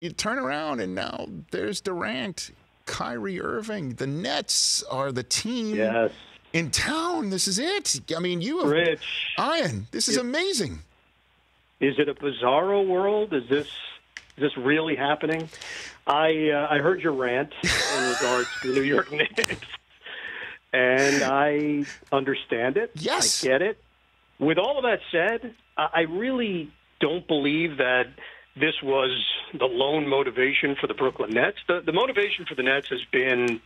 you turn around and now there's Durant, Kyrie Irving. The Nets are the team Yes. in town. This is it. I mean, you have Rich. Ian. This is amazing. Is it a bizarro world? Is this really happening? I heard your rant in regards to the New York Knicks, and I understand it. Yes. I get it. With all of that said, I really don't believe that this was the lone motivation for the Brooklyn Nets. The motivation for the Nets has been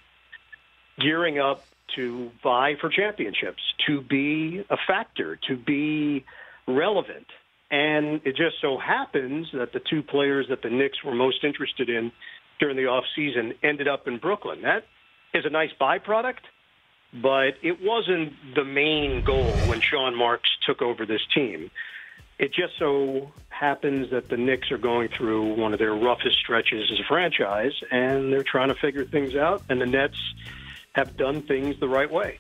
gearing up to vie for championships, to be a factor, to be relevant. And it just so happens that the two players that the Knicks were most interested in during the offseason ended up in Brooklyn. That is a nice byproduct, but it wasn't the main goal when Sean Marks took over this team. It just so happens that the Knicks are going through one of their roughest stretches as a franchise, and they're trying to figure things out, and the Nets have done things the right way.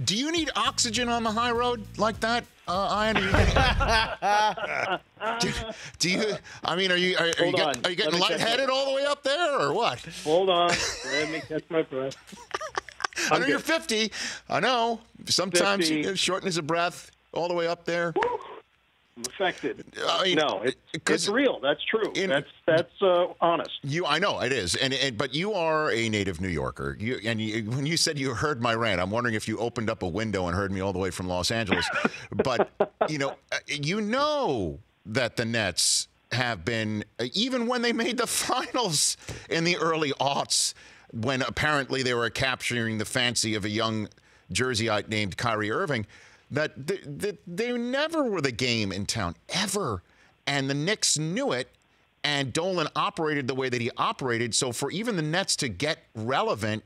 Do you need oxygen on the high road like that, Ian? Do you? I mean, are you getting lightheaded all the way up there, or what? Hold on, let me catch my breath. I know you're 50. I know. Sometimes 50. you shortness of breath all the way up there. I'm affected. I mean, no, it's real. That's true. That's honest. I know it is, but you are a native New Yorker. When you said you heard my rant, I'm wondering if you opened up a window and heard me all the way from Los Angeles. But you know that the Nets have been, even when they made the finals in the early aughts, when apparently they were capturing the fancy of a young Jerseyite named Kyrie Irving, that they never were the game in town, ever. And the Knicks knew it, and Dolan operated the way that he operated. So for even the Nets to get relevant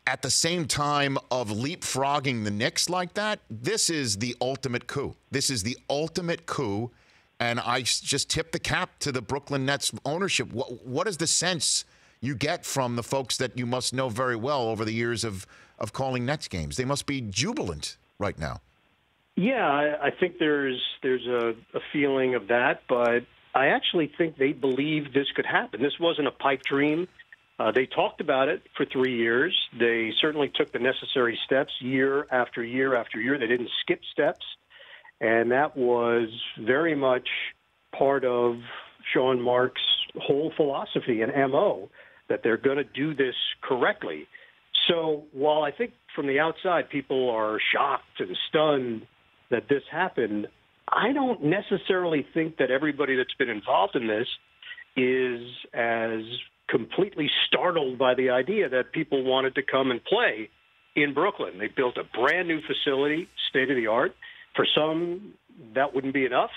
at the same time of leapfrogging the Knicks like that, this is the ultimate coup. This is the ultimate coup. And I just tip the cap to the Brooklyn Nets ownership. What is the sense you get from the folks that you must know very well over the years of calling Nets games? They must be jubilant right now. Yeah, I think there's a feeling of that, but I actually think they believe this could happen. This wasn't a pipe dream. They talked about it for 3 years. They certainly took the necessary steps year after year after year. They didn't skip steps, and that was very much part of Sean Marks' whole philosophy and MO, that they're going to do this correctly. So while I think from the outside people are shocked and stunned that this happened, I don't necessarily think that everybody that's been involved in this is as completely startled by the idea that people wanted to come and play in Brooklyn. They built a brand new facility, state of the art. For some, that wouldn't be enough,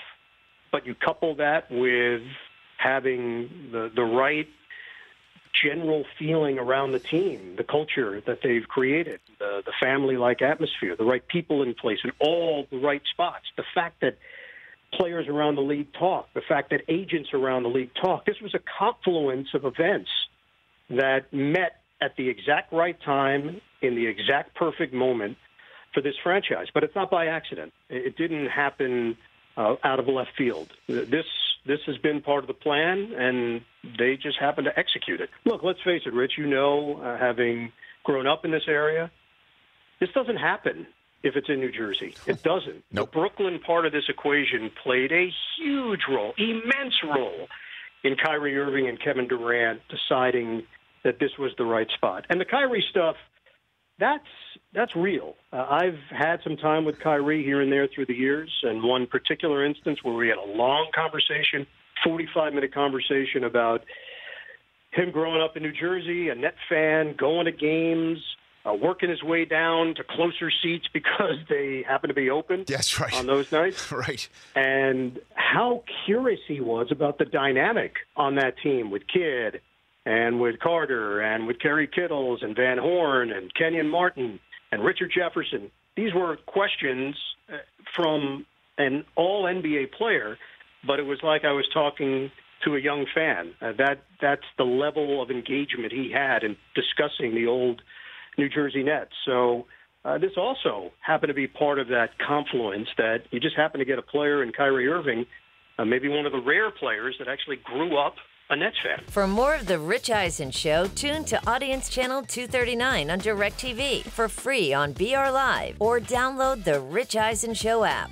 but you couple that with having the right general feeling around the team, the culture that they've created, the family-like atmosphere, the right people in place in all the right spots, the fact that players around the league talk, the fact that agents around the league talk. This was a confluence of events that met at the exact right time in the exact perfect moment for this franchise. But it's not by accident. It didn't happen out of left field. This has been part of the plan, and they just happen to execute it. Look, let's face it, Rich, having grown up in this area, this doesn't happen if it's in New Jersey. It doesn't. Nope. The Brooklyn part of this equation played a huge role, immense role, in Kyrie Irving and Kevin Durant deciding that this was the right spot. And the Kyrie stuff, that's real. I've had some time with Kyrie here and there through the years, and one particular instance where we had a long conversation, 45-minute conversation about him growing up in New Jersey, a Net fan, going to games, working his way down to closer seats because they happen to be open. That's right. On those nights. Right. And how curious he was about the dynamic on that team with Kidd and with Carter and with Kerry Kittles and Van Horn and Kenyon Martin and Richard Jefferson. These were questions from an all-NBA player, but it was like I was talking to a young fan. That's the level of engagement he had in discussing the old New Jersey Nets. So this also happened to be part of that confluence that you just happen to get a player in Kyrie Irving, maybe one of the rare players that actually grew up a Nets fan. For more of The Rich Eisen Show, tune to Audience Channel 239 on DirecTV for free on BR Live or download the Rich Eisen Show app.